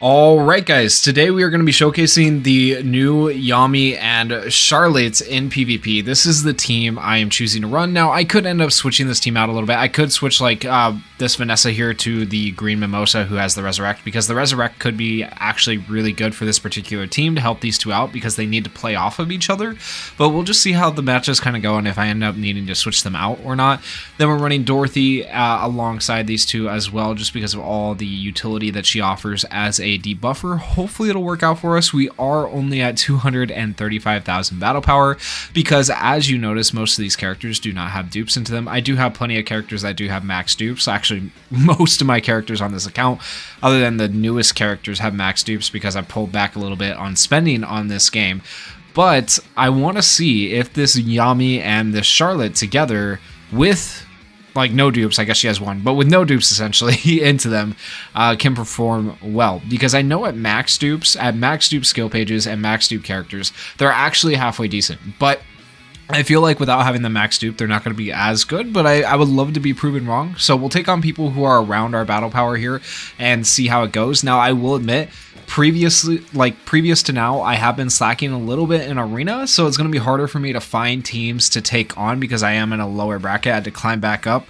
Alright guys, today we are going to be showcasing the new Yami and Charlotte in PvP. This is the team I am choosing to run. Now, I could end up switching this team out a little bit. I could switch like this Vanessa here to the Green Mimosa who has the Resurrect, because the Resurrect could be actually really good for this particular team to help these two out because they need to play off of each other. But we'll just see how the matches kind of go and if I end up needing to switch them out or not. Then we're running Dorothy alongside these two as well, just because of all the utility that she offers as a debuffer. Hopefully it'll work out for us. We are only at 235,000 battle power because, as you notice, most of these characters do not have dupes into them. I do have plenty of characters that do have max dupes. Actually, most of my characters on this account, other than the newest characters, have max dupes because I pulled back a little bit on spending on this game. But I want to see if this Yami and this Charlotte together with like no dupes, I guess she has one, but with no dupes essentially into them, can perform well. Because I know at max dupe skill pages and max dupe characters, they're actually halfway decent. But I feel like without having the max dupe, they're not going to be as good, but I would love to be proven wrong. So we'll take on people who are around our battle power here and see how it goes. Now, I will admit, previous to now, I have been slacking a little bit in arena, so it's going to be harder for me to find teams to take on because I am in a lower bracket. I had to climb back up.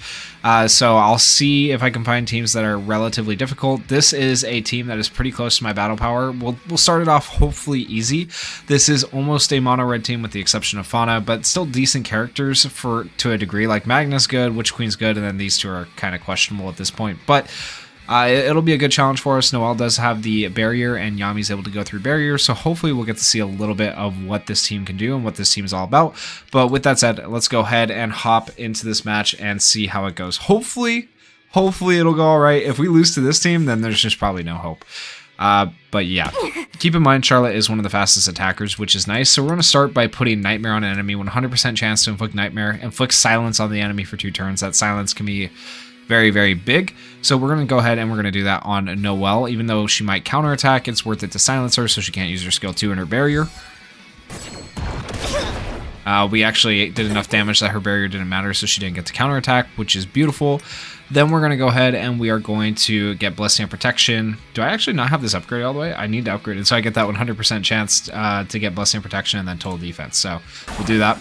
So I'll see if I can find teams that are relatively difficult. This is a team that is pretty close to my battle power. We'll start it off hopefully easy. This is almost a mono red team with the exception of Fauna, but still decent characters to a degree. Like Magna's good, Witch Queen's good, and then these two are kind of questionable at this point. But it'll be a good challenge for us. Noelle does have the barrier, and Yami's able to go through barrier, so hopefully we'll get to see a little bit of what this team can do and what this team is all about. But with that said, let's go ahead and hop into this match and see how it goes. Hopefully it'll go all right. If we lose to this team, then there's just probably no hope. But yeah, keep in mind Charlotte is one of the fastest attackers, which is nice. So we're going to start by putting Nightmare on an enemy, 100% chance to inflict Nightmare, inflict Silence on the enemy for 2 turns. That Silence can be very, very big. So we're going to go ahead and we're going to do that on Noelle. Even though she might counterattack, it's worth it to silence her so she can't use her skill 2 in her barrier. We actually did enough damage that her barrier didn't matter, so she didn't get to counterattack, which is beautiful. Then we're going to go ahead and we are going to get Blessing and Protection. Do I actually not have this upgrade all the way? I need to upgrade it, so I get that 100% chance to get Blessing and Protection and then Total Defense. So we'll do that.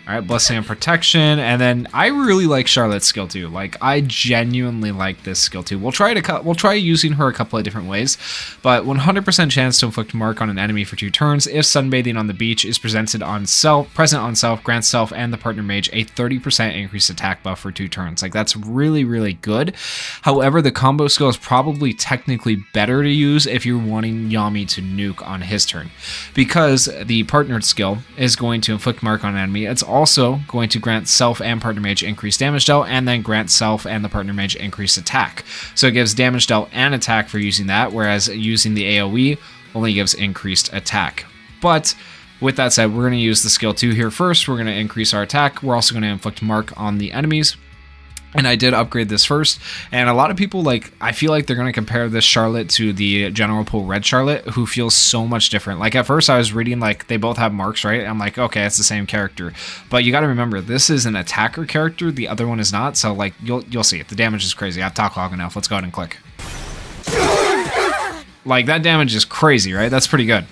All right, Blessing and Protection, and then I really like Charlotte's skill 2. Like, I genuinely like this skill 2. We'll try using her a couple of different ways, but 100% chance to inflict mark on an enemy for 2 turns. If sunbathing on the beach is present on self, grants self and the partner mage a 30% increased attack buff for 2 turns. Like, that's really, really good. However, the combo skill is probably technically better to use if you're wanting Yami to nuke on his turn, because the partnered skill is going to inflict mark on an enemy. It's also going to grant self and partner mage increased damage dealt, and then grant self and the partner mage increased attack. So it gives damage dealt and attack for using that, whereas using the AoE only gives increased attack. But with that said, we're going to use the skill 2 here first. We're going to increase our attack. We're also going to inflict mark on the enemies. And I did upgrade this first, and a lot of people, like, I feel like they're going to compare this Charlotte to the General Pool Red Charlotte, who feels so much different. Like, at first I was reading, like, they both have marks, right? I'm like, okay, it's the same character. But you got to remember, this is an attacker character, the other one is not, so, like, you'll see it. The damage is crazy. I've talked long enough. Let's go ahead and click. Like, that damage is crazy, right? That's pretty good.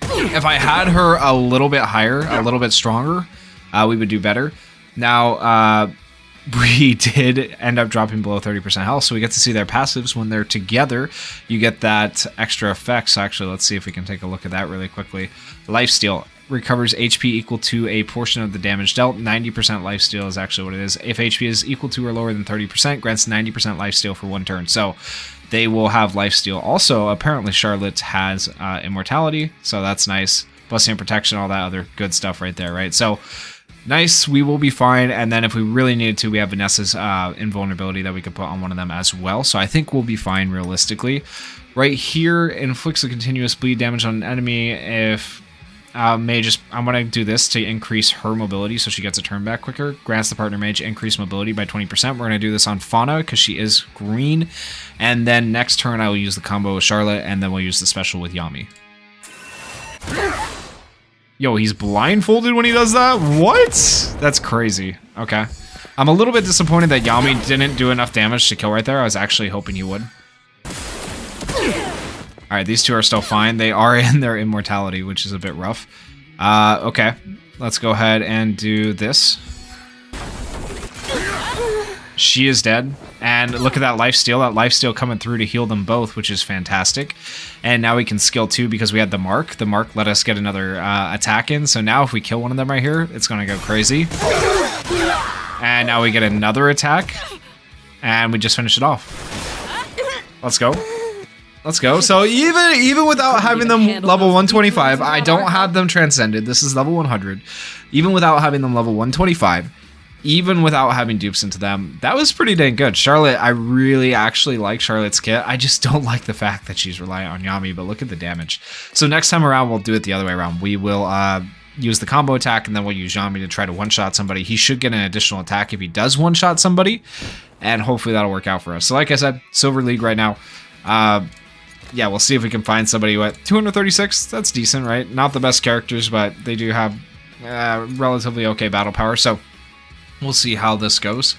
If I had her a little bit higher, a little bit stronger, we would do better. Now, we did end up dropping below 30% health, so we get to see their passives when they're together. You get that extra effect. So actually, let's see if we can take a look at that really quickly. Lifesteal recovers HP equal to a portion of the damage dealt. 90% lifesteal is actually what it is. If HP is equal to or lower than 30%, grants 90% lifesteal for 1 turn. So they will have lifesteal. Also, apparently Charlotte has immortality, so that's nice. Blessing and Protection, all that other good stuff right there, right? So nice, we will be fine. And then if we really needed to, we have Vanessa's invulnerability that we could put on one of them as well. So I think we'll be fine realistically. Right here, inflicts a continuous bleed damage on an enemy. If I'm going to do this to increase her mobility so she gets a turn back quicker. Grants the partner mage increased mobility by 20%. We're going to do this on Fauna because she is green. And then next turn I will use the combo with Charlotte, and then we'll use the special with Yami. Yo, he's blindfolded when he does that? What? That's crazy. Okay. I'm a little bit disappointed that Yami didn't do enough damage to kill right there. I was actually hoping he would. Alright, these two are still fine. They are in their immortality, which is a bit rough. Okay, let's go ahead and do this. She is dead. And look at that lifesteal. That lifesteal coming through to heal them both, which is fantastic. And now we can skill 2 because we had the mark. The mark let us get another attack in. So now if we kill one of them right here, it's going to go crazy. And now we get another attack. And we just finish it off. Let's go. Let's go. So even without having them level 125, I don't have them transcended. This is level 100. Even without having them level 125, even without having dupes into them, that was pretty dang good. Charlotte, I really actually like Charlotte's kit. I just don't like the fact that she's reliant on Yami, but look at the damage. So next time around, we'll do it the other way around. We will use the combo attack, and then we'll use Yami to try to one-shot somebody. He should get an additional attack if he does one-shot somebody, and hopefully that'll work out for us. So like I said, Silver League right now. Yeah, we'll see if we can find somebody at 236. That's decent, right? Not the best characters, but they do have relatively okay battle power, so we'll see how this goes.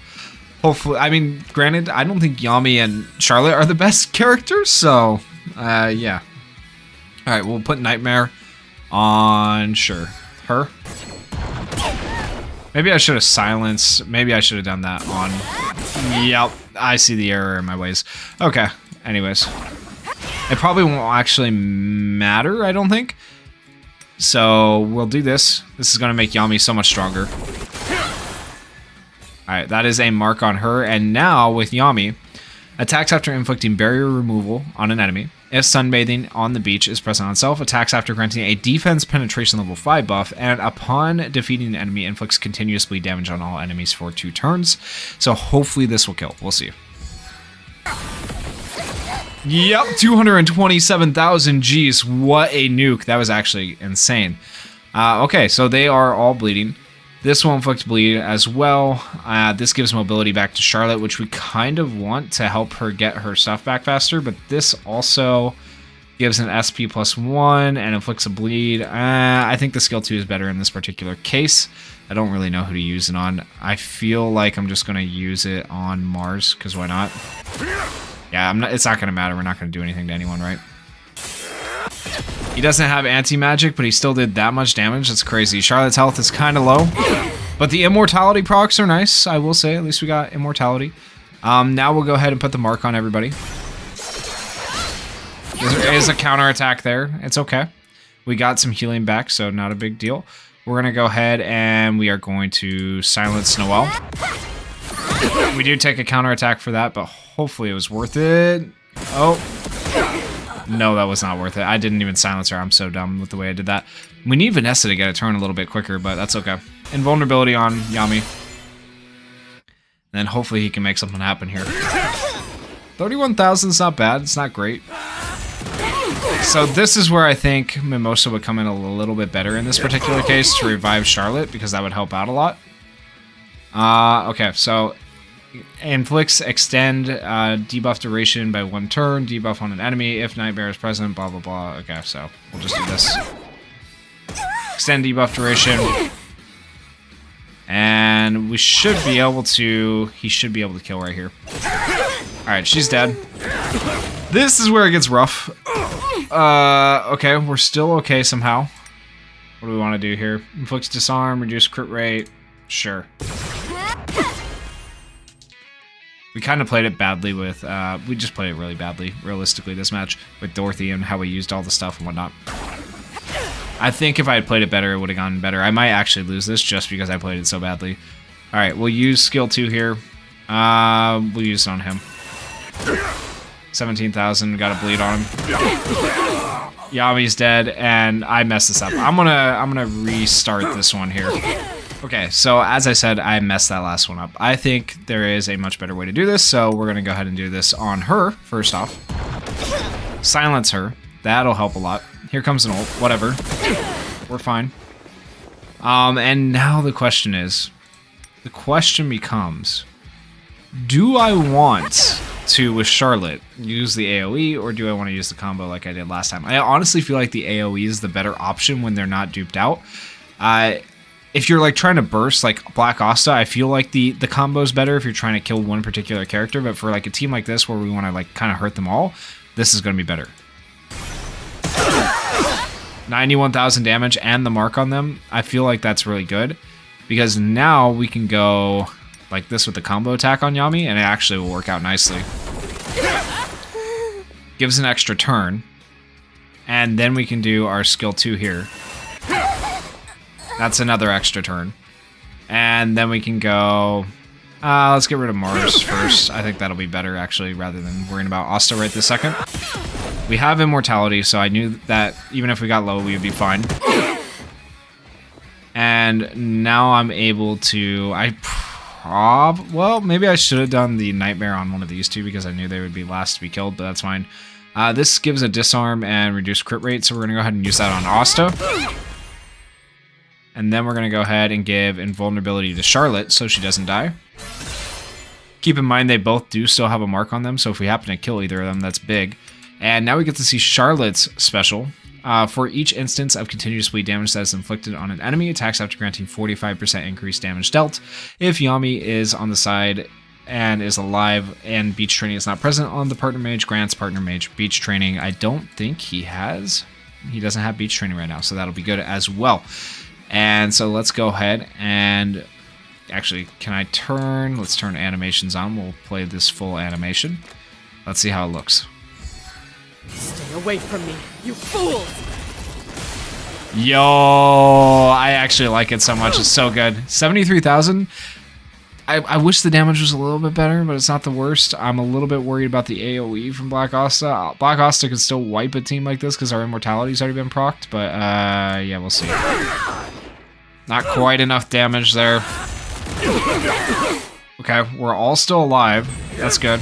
Hopefully, I mean, granted, I don't think Yami and Charlotte are the best characters, so, yeah. Alright, we'll put Nightmare on, sure, her. Maybe I should have silenced, maybe I should have done that on, yep, I see the error in my ways. Okay, anyways. It probably won't actually matter, I don't think. So, we'll do this. This is going to make Yami so much stronger. Alright, that is a mark on her, and now with Yami, attacks after inflicting barrier removal on an enemy. If sunbathing on the beach is present on self, attacks after granting a defense penetration level 5 buff, and upon defeating an enemy, inflicts continuous bleed damage on all enemies for 2 turns. So hopefully this will kill. We'll see. Yep, 227,000 Gs. What a nuke. That was actually insane. Okay, so they are all bleeding. This will inflict bleed as well. This gives mobility back to Charlotte, which we kind of want to help her get her stuff back faster, but this also gives an SP +1 and inflicts a bleed. I think the skill 2 is better in this particular case. I don't really know who to use it on. I feel like I'm just going to use it on Mars, because why not? Yeah, it's not going to matter. We're not going to do anything to anyone, right? He doesn't have anti-magic, but he still did that much damage. That's crazy. Charlotte's health is kind of low, but the immortality procs are nice, I will say. At least we got immortality. Now we'll go ahead and put the mark on everybody. There is a counterattack there. It's okay. We got some healing back, so not a big deal. We're going to go ahead and we are going to silence Noelle. We do take a counterattack for that, but hopefully it was worth it. Oh. No, that was not worth it. I didn't even silence her. I'm so dumb with the way I did that. We need Vanessa to get a turn a little bit quicker, but that's okay. Invulnerability on Yami. Then hopefully he can make something happen here. 31,000 is not bad. It's not great. So this is where I think Mimosa would come in a little bit better in this particular case to revive Charlotte, because that would help out a lot. Okay, so inflicts extend debuff duration by 1 turn, debuff on an enemy if Nightmare is present, blah blah blah. Okay, so we'll just do this. Extend debuff duration. And we should be able to, he should be able to kill right here. Alright, she's dead. This is where it gets rough. Okay, we're still okay somehow. What do we want to do here? Inflicts disarm, reduce crit rate. Sure. We kind of played it badly with, we just played it really badly, realistically, this match, with Dorothy and how we used all the stuff and whatnot. I think if I had played it better, it would have gone better. I might actually lose this just because I played it so badly. Alright, we'll use skill 2 here. We'll use it on him. 17,000, got a bleed on him. Yami's dead, and I messed this up. I'm gonna restart this one here. Okay, so as I said, I messed that last one up. I think there is a much better way to do this, so we're gonna go ahead and do this on her, first off. Silence her. That'll help a lot. Here comes an ult. Whatever. We're fine. And now the question becomes, do I want to, with Charlotte, use the AoE, or do I want to use the combo like I did last time? I honestly feel like the AoE is the better option when they're not duped out. If you're like trying to burst like Black Asta, I feel like the combo is better if you're trying to kill one particular character, but for like a team like this where we want to like kind of hurt them all, This is going to be better. 91,000 damage and the mark on them. I feel like that's really good because now we can go like this with the combo attack on Yami and it actually will work out nicely. Gives an extra turn. And then we can do our skill 2 here. That's another extra turn. And then we can go... let's get rid of Mars first. I think that'll be better, actually, rather than worrying about Asta right this second. We have immortality, so I knew that even if we got low, we would be fine. And now I'm able to... well, maybe I should have done the Nightmare on one of these two because I knew they would be last to be killed, but that's fine. This gives a disarm and reduced crit rate, so we're going to go ahead and use that on Asta. And then we're going to go ahead and give invulnerability to Charlotte so she doesn't die. Keep in mind they both do still have a mark on them, so if we happen to kill either of them, that's big. And now we get to see Charlotte's special. For each instance of continuous bleed damage that is inflicted on an enemy, attacks after granting 45% increased damage dealt. If Yami is on the side and is alive and beach training is not present on the partner mage, grants partner mage beach training. I don't think he has. He doesn't have beach training right now, so that'll be good as well. And so let's go ahead and... Actually, can I turn... Let's turn animations on. We'll play this full animation. Let's see how it looks. Stay away from me, you fools! Yo, I actually like it so much. It's so good. 73,000. I wish the damage was a little bit better, but it's not the worst. I'm a little bit worried about the AoE from Black Asta. Black Asta could still wipe a team like this because our immortality's already been procced, but yeah, we'll see. Not quite enough damage there. Okay, we're all still alive. That's good.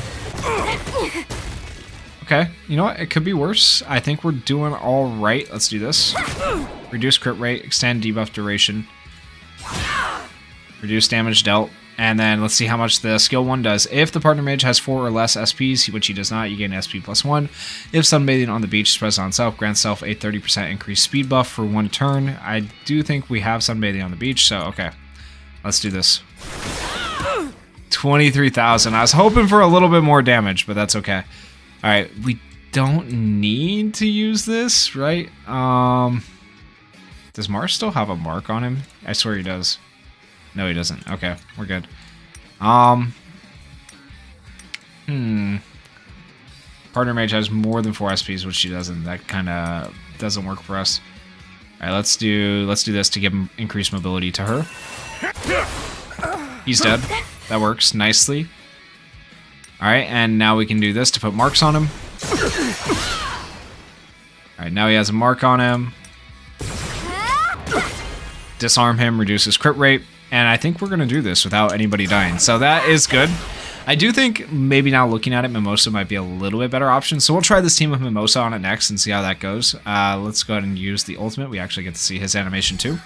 Okay, you know what? It could be worse. I think we're doing all right. Let's do this. Reduce crit rate, extend debuff duration. Reduce damage dealt. And then let's see how much the skill 1 does. If the partner mage has 4 or less SPs, which he does not, you gain SP plus 1. If sunbathing on the beach spreads on self, grants self a 30% increased speed buff for 1 turn. I do think we have sunbathing on the beach, so okay. Let's do this. 23,000. I was hoping for a little bit more damage, but that's okay. Alright, we don't need to use this, right? Does Mars still have a mark on him? I swear he does. No, he doesn't. Okay, we're good. Partner mage has more than 4 SPs, which she doesn't. That kind of doesn't work for us. All right, let's do this to give him increased mobility to her. He's dead. That works nicely. All right, and now we can do this to put marks on him. All right, now he has a mark on him. Disarm him, reduces crit rate. And I think we're going to do this without anybody dying. So that is good. I do think maybe now looking at it, Mimosa might be a little bit better option. So we'll try this team with Mimosa on it next and see how that goes. Let's go ahead and use the ultimate. We actually get to see his animation too.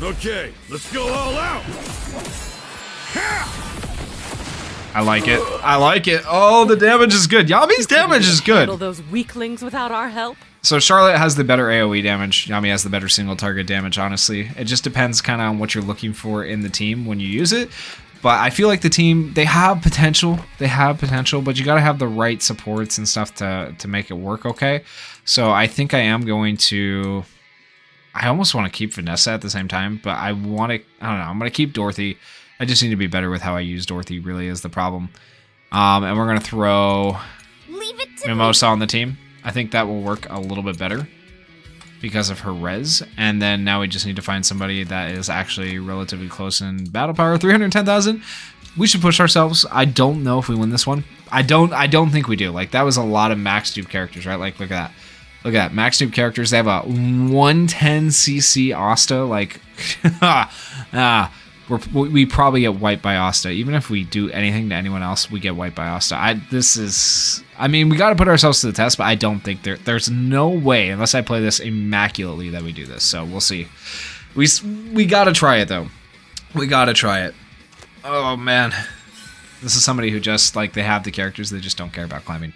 Okay, let's go all out. I like it. I like it. Oh, the damage is good. Yami's damage is good. Handle those weaklings without our help. So Charlotte has the better AoE damage. Yami has the better single target damage, honestly. It just depends kind of on what you're looking for in the team when you use it. But I feel like the team, they have potential. They have potential, but you got to have the right supports and stuff to make it work okay. So I think I am going to... I almost want to keep Vanessa at the same time, but I want to... I don't know. I'm going to keep Dorothy. I just need to be better with how I use Dorothy really is the problem. And we're going to throw Mimosa on the team. I think that will work a little bit better because of her res. And then now we just need to find somebody that is actually relatively close in battle power. 310,000. We should push ourselves. I don't know if we win this one. I don't think we do. Like, that was a lot of max dupe characters, right? Like, look at that. Look at that. Max dupe characters. They have a 110 CC Asta. Like, we probably get wiped by Asta. Even if we do anything to anyone else, we get wiped by Asta. I mean, we got to put ourselves to the test, but I don't think there's no way, unless I play this immaculately, that we do this. So we'll see. We got to try it, though. We got to try it. Oh, man. This is somebody who just, like, they have the characters, they just don't care about climbing.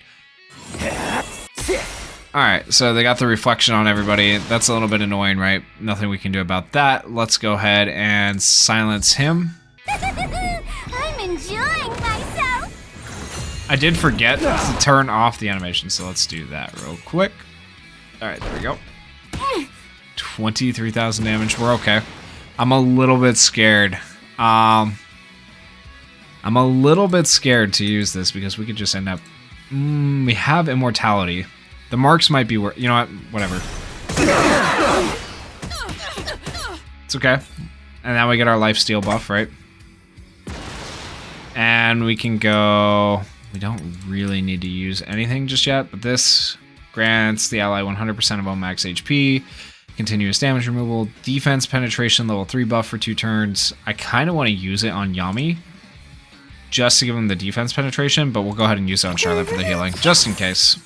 Alright, so they got the reflection on everybody. That's a little bit annoying, right? Nothing we can do about that. Let's go ahead and silence him. I'm enjoying myself. I did forget to turn off the animation, so let's do that real quick. Alright, there we go. 23,000 damage, we're okay. I'm a little bit scared. I'm a little bit scared to use this because we could just end up... we have immortality. The marks might be worth... You know what? Whatever. It's okay. And now we get our lifesteal buff, right? And we can go... We don't really need to use anything just yet, but this grants the ally 100% of all max HP, continuous damage removal, defense penetration, level 3 buff for 2 turns. I kind of want to use it on Yami, just to give him the defense penetration, but we'll go ahead and use it on Charlotte for the healing, just in case.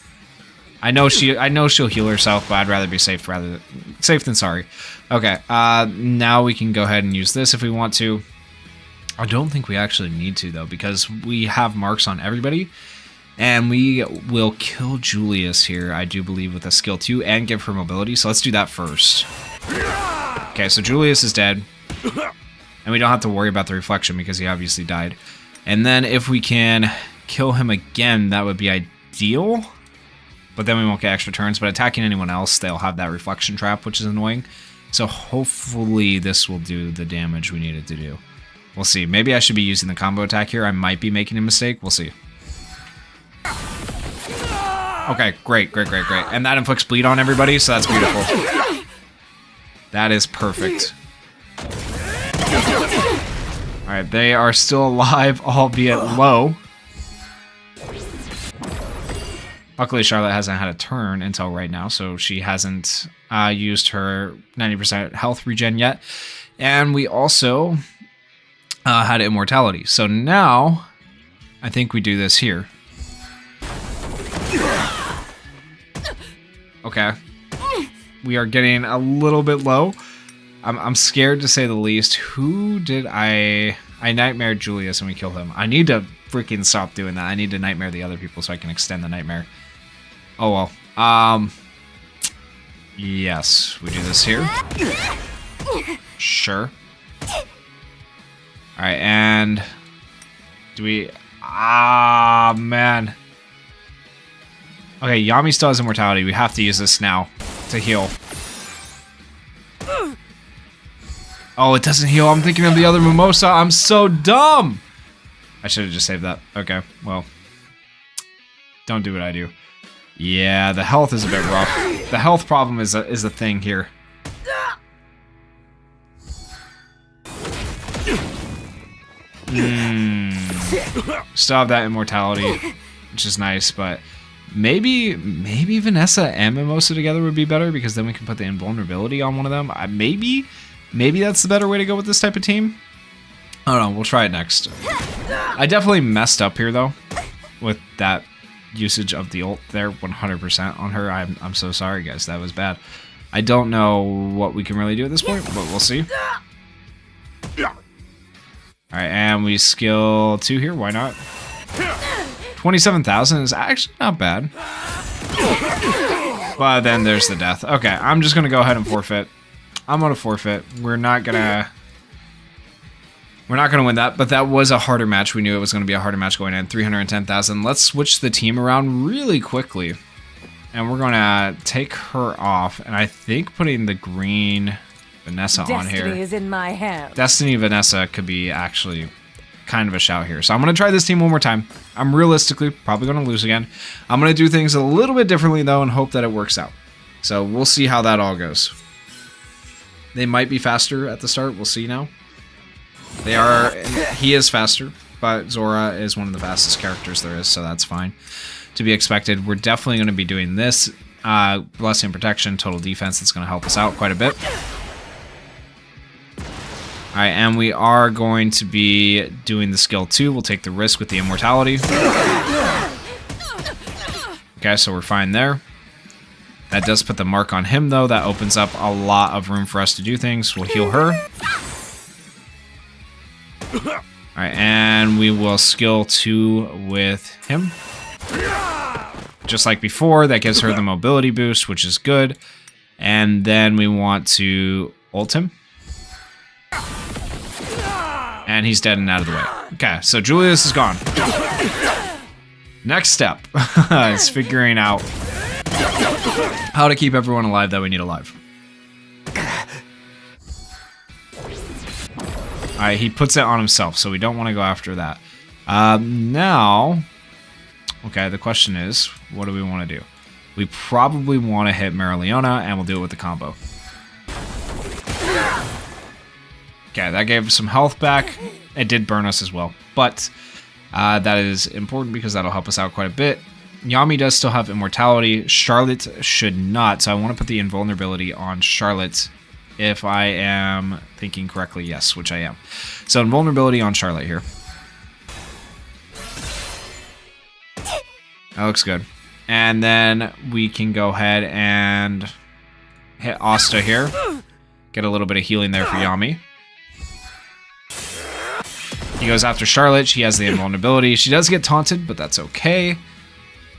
I know she'll heal herself, but I'd rather be safe than sorry. Okay, now we can go ahead and use this if we want to. I don't think we actually need to, though, because we have marks on everybody. And we will kill Julius here, I do believe, with a skill 2 and give her mobility. So let's do that first. Okay, so Julius is dead. And we don't have to worry about the reflection because he obviously died. And then if we can kill him again, that would be ideal. But then we won't get extra turns. But attacking anyone else, they'll have that reflection trap, which is annoying. So hopefully this will do the damage we need it to do. We'll see. Maybe I should be using the combo attack here. I might be making a mistake. We'll see. Okay, great. And that inflicts bleed on everybody, so that's beautiful. That is perfect. Alright, they are still alive, albeit low. Luckily, Charlotte hasn't had a turn until right now, so she hasn't used her 90% health regen yet. And we also... had immortality. So now, I think we do this here. Okay. We are getting a little bit low. I'm scared to say the least. Who did I nightmared Julius and we killed him. I need to freaking stop doing that. I need to nightmare the other people so I can extend the nightmare. Oh well. Yes, we do this here. Sure. Alright, and do we... Ah, man. Okay, Yami still has immortality. We have to use this now to heal. Oh, it doesn't heal. I'm thinking of the other Mimosa. I'm so dumb. I should have just saved that. Okay, well. Don't do what I do. Yeah, the health is a bit rough. The health problem is a thing here. Still have that immortality, which is nice, but maybe Vanessa and Mimosa together would be better because then we can put the invulnerability on one of them. Maybe that's the better way to go with this type of team. I don't know. We'll try it next. I definitely messed up here though with that usage of the ult there 100% on her. I'm so sorry, guys. That was bad. I don't know what we can really do at this point, but we'll see. Alright, and we skill 2 here, why not? 27,000 is actually not bad. But then there's the death. Okay, I'm just gonna go ahead and forfeit. I'm gonna forfeit. We're not gonna win that, but that was a harder match. We knew it was gonna be a harder match going in. 310,000. Let's switch the team around really quickly. And we're gonna take her off, and I think putting the green Vanessa on here. Destiny is in my hands. Destiny Vanessa could be actually kind of a shout here. So I'm going to try this team one more time. I'm realistically probably going to lose again. I'm going to do things a little bit differently, though, and hope that it works out. So we'll see how that all goes. They might be faster at the start. We'll see now. They are. He is faster, but Zora is one of the fastest characters there is, so that's fine. To be expected. We're definitely going to be doing this. Blessing and Protection, Total Defense. That's going to help us out quite a bit. Alright, and we are going to be doing the skill 2. We'll take the risk with the immortality. Okay, so we're fine there. That does put the mark on him, though. That opens up a lot of room for us to do things. We'll heal her. Alright, and we will skill 2 with him. Just like before, that gives her the mobility boost, which is good. And then we want to ult him. And he's dead and out of the way. Okay, so Julius is gone. Next step is figuring out how to keep everyone alive that we need alive. Alright, he puts it on himself, so we don't want to go after that. Now, okay, the question is, what do we want to do? We probably want to hit Marileona, and we'll do it with the combo. Okay, that gave some health back. It did burn us as well, but that is important because that'll help us out quite a bit. Yami does still have immortality. Charlotte should not, so I want to put the invulnerability on Charlotte if I am thinking correctly. Yes, which I am. So invulnerability on Charlotte here. That looks good. And then we can go ahead and hit Asta here. Get a little bit of healing there for Yami. He goes after Charlotte. She has the invulnerability. She does get taunted, but that's okay.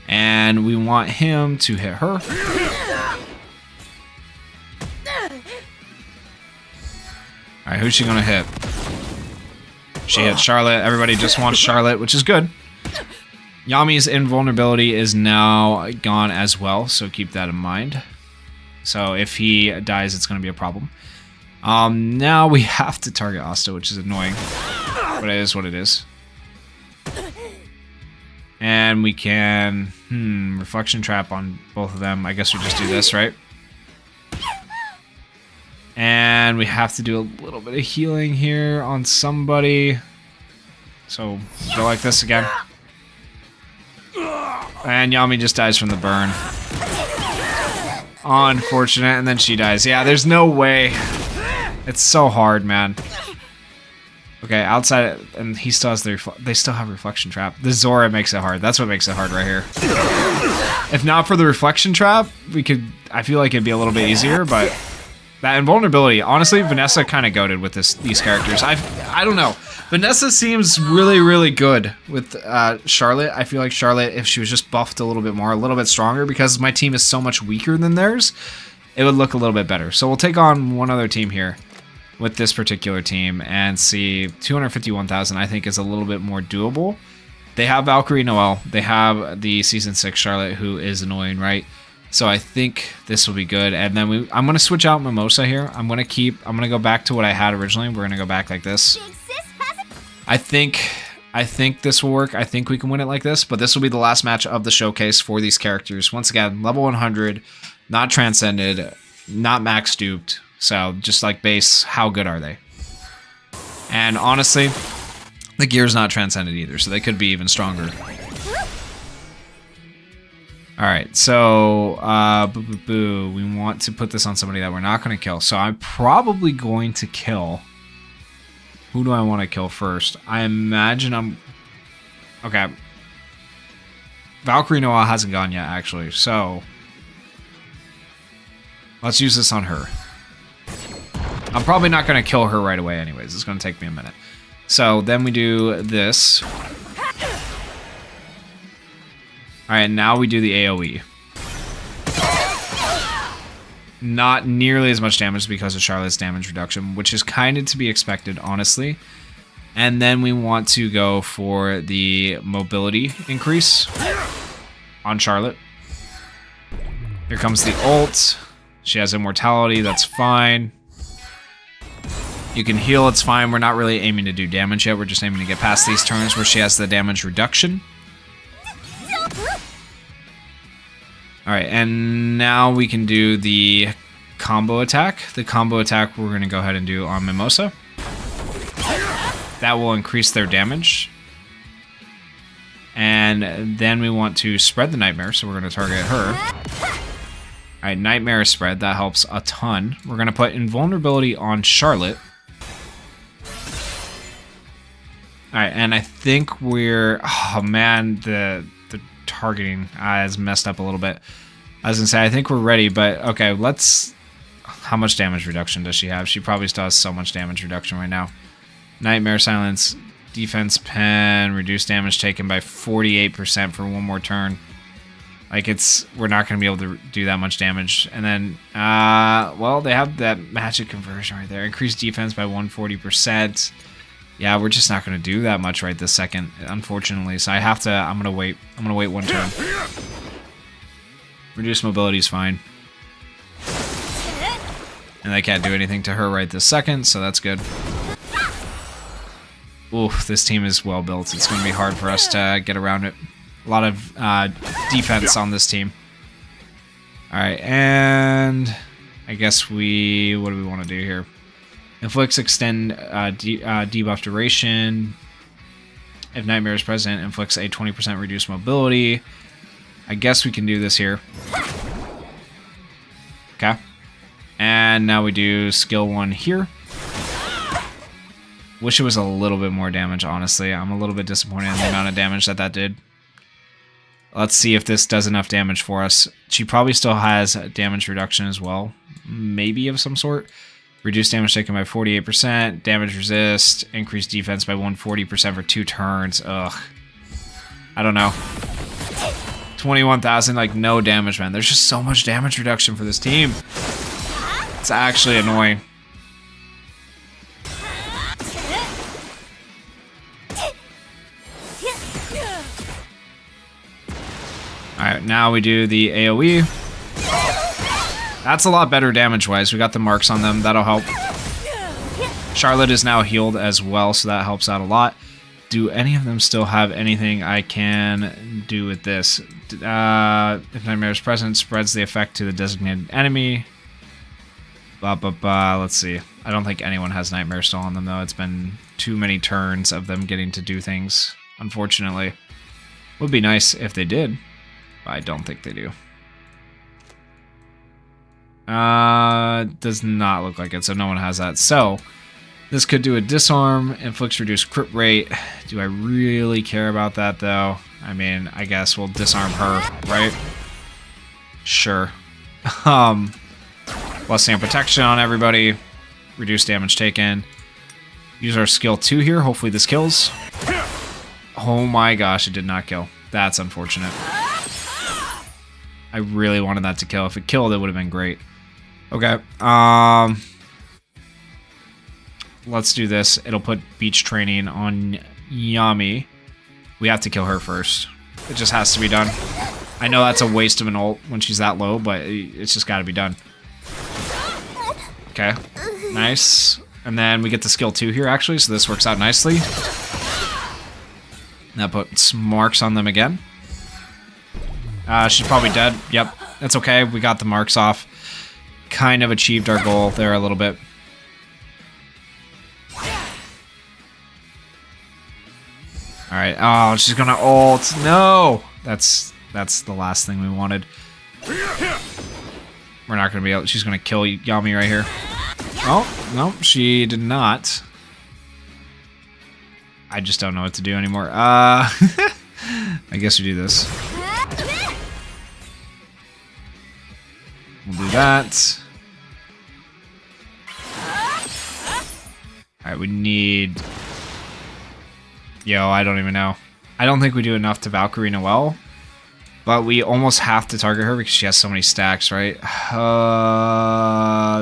And we want him to hit her. Alright, who's she gonna hit? She hit Charlotte. Everybody just wants Charlotte, which is good. Yami's invulnerability is now gone as well, so keep that in mind. So if he dies, it's going to be a problem. Now we have to target Asta, which is annoying, but it is what it is. And we can reflection trap on both of them. I guess we just do this, right? And we have to do a little bit of healing here on somebody. So go like this again. And Yami just dies from the burn. Unfortunate, and then she dies. Yeah, there's no way. It's so hard, man. Okay, outside, and he still has they still have reflection trap. The Zora makes it hard. That's what makes it hard right here. If not for the reflection trap, I feel like it'd be a little bit easier, but that invulnerability, honestly, Vanessa kind of goated with these characters. I don't know. Vanessa seems really, really good with Charlotte. I feel like Charlotte, if she was just buffed a little bit more, a little bit stronger, because my team is so much weaker than theirs, it would look a little bit better. So we'll take on one other team here with this particular team and see 251,000 I think is a little bit more doable. They have Valkyrie Noelle. They have the Season 6 Charlotte, who is annoying, right? So I think this will be good. And then I'm going to switch out Mimosa here. I'm going to go back to what I had originally. We're going to go back like this. I think this will work. I think we can win it like this, but this will be the last match of the showcase for these characters. Once again, level 100, not transcended, not max duped. So just like base, how good are they? And honestly, the gear's not transcended either, so they could be even stronger. Alright, so we want to put this on somebody that we're not going to kill. So I'm probably going to kill... Who do I want to kill first? I imagine okay. Valkyrie Noelle hasn't gone yet, actually, so... Let's use this on her. I'm probably not going to kill her right away anyways. It's going to take me a minute. So then we do this. Alright, now we do the AoE. Not nearly as much damage because of Charlotte's damage reduction, which is kind of to be expected, honestly. And then we want to go for the mobility increase on Charlotte. Here comes the ult. She has immortality, that's fine. You can heal, it's fine. We're not really aiming to do damage yet. We're just aiming to get past these turns where she has the damage reduction. Alright, and now we can do the combo attack. The combo attack we're going to go ahead and do on Mimosa. That will increase their damage. And then we want to spread the Nightmare, so we're going to target her. Alright, Nightmare is spread. That helps a ton. We're going to put Invulnerability on Charlotte. Alright, and I think we're... Oh man, the targeting is messed up a little bit. I was gonna say, I think we're ready, but okay, let's... How much damage reduction does she have? She probably still has so much damage reduction right now. Nightmare Silence, Defense Pen, reduce damage taken by 48% for one more turn. Like, we're not gonna be able to do that much damage. And then, well, they have that magic conversion right there. Increase defense by 140%. Yeah, we're just not going to do that much right this second, unfortunately. So I have to, I'm going to wait. I'm going to wait one turn. Reduced mobility is fine. And I can't do anything to her right this second, so that's good. Ooh, this team is well built. It's going to be hard for us to get around it. A lot of defense on this team. Alright, and I guess what do we want to do here? Inflicts extend debuff duration. If Nightmare is present, inflicts a 20% reduced mobility. I guess we can do this here. Okay. And now we do skill 1 here. Wish it was a little bit more damage, honestly. I'm a little bit disappointed in the amount of damage that did. Let's see if this does enough damage for us. She probably still has damage reduction as well. Maybe of some sort. Reduce damage taken by 48%. Damage resist. Increase defense by 140% for 2 turns. Ugh. I don't know. 21,000, like no damage, man. There's just so much damage reduction for this team. It's actually annoying. Alright, now we do the AoE. That's a lot better damage-wise. We got the marks on them. That'll help. Charlotte is now healed as well, so that helps out a lot. Do any of them still have anything I can do with this? If Nightmare is present, spreads the effect to the designated enemy. Let's see. I don't think anyone has Nightmare still on them, though. It's been too many turns of them getting to do things, unfortunately. Would be nice if they did. I don't think they do. Does not look like it, so no one has that. So, this could do a disarm, inflicts reduced crit rate. Do I really care about that, though? I mean, I guess we'll disarm her, right? Sure. Plus stand protection on everybody. Reduce damage taken. Use our skill 2 here. Hopefully this kills. Oh my gosh, it did not kill. That's unfortunate. I really wanted that to kill. If it killed, it would have been great. Okay. Let's do this. It'll put beach training on Yami. We have to kill her first. It just has to be done. I know that's a waste of an ult when she's that low, but it's just got to be done. Okay. Nice. And then we get the skill 2 here, actually, so this works out nicely. That puts marks on them again. She's probably dead. Yep. That's okay. We got the marks off. Kind of achieved our goal there a little bit. Alright. Oh, she's gonna ult. No! That's the last thing we wanted. We're not gonna be able... She's gonna kill Yami right here. Oh, no. She did not. I just don't know what to do anymore. I guess we do this. We'll do that. Alright, we need... Yo, I don't even know. I don't think we do enough to Valkyrie Noelle. But we almost have to target her because she has so many stacks, right?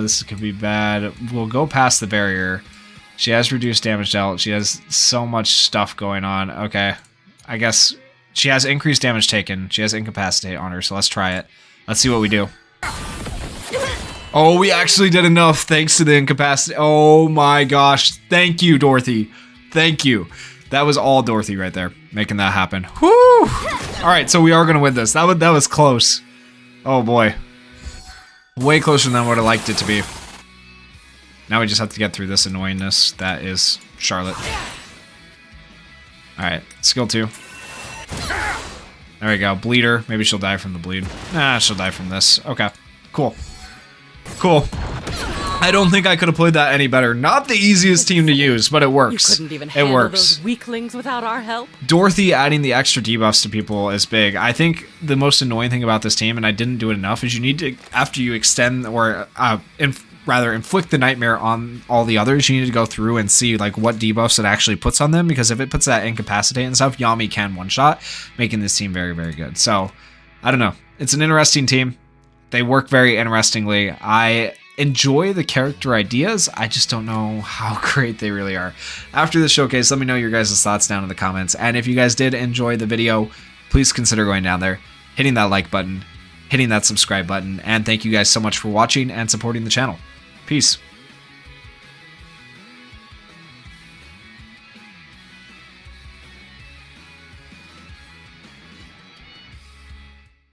This could be bad. We'll go past the barrier. She has reduced damage dealt. She has so much stuff going on. Okay. I guess she has increased damage taken. She has incapacitate on her, so let's try it. Let's see what we do. Oh, we actually did enough thanks to the incapacity. Oh my gosh. Thank you, Dorothy. Thank you. That was all Dorothy right there, making that happen. Whoo! Alright, so we are going to win this. That was close. Oh boy. Way closer than I would have liked it to be. Now we just have to get through this annoyingness that is Charlotte. Alright, skill 2. There we go. Bleeder. Maybe she'll die from the bleed. Nah, she'll die from this. Okay, cool. Cool. I don't think I could have played that any better. Not the easiest team to use, but it works. You couldn't even handle those weaklings without our help. Dorothy adding the extra debuffs to people is big. I think the most annoying thing about this team, and I didn't do it enough, is you need to, after you extend or rather inflict the nightmare on all the others, you need to go through and see like what debuffs it actually puts on them, because if it puts that incapacitate and stuff, Yami can one-shot, making this team very, very good. So, I don't know. It's an interesting team. They work very interestingly. I enjoy the character ideas. I just don't know how great they really are. After this showcase, let me know your guys' thoughts down in the comments. And if you guys did enjoy the video, please consider going down there, hitting that like button, hitting that subscribe button, and thank you guys so much for watching and supporting the channel. Peace.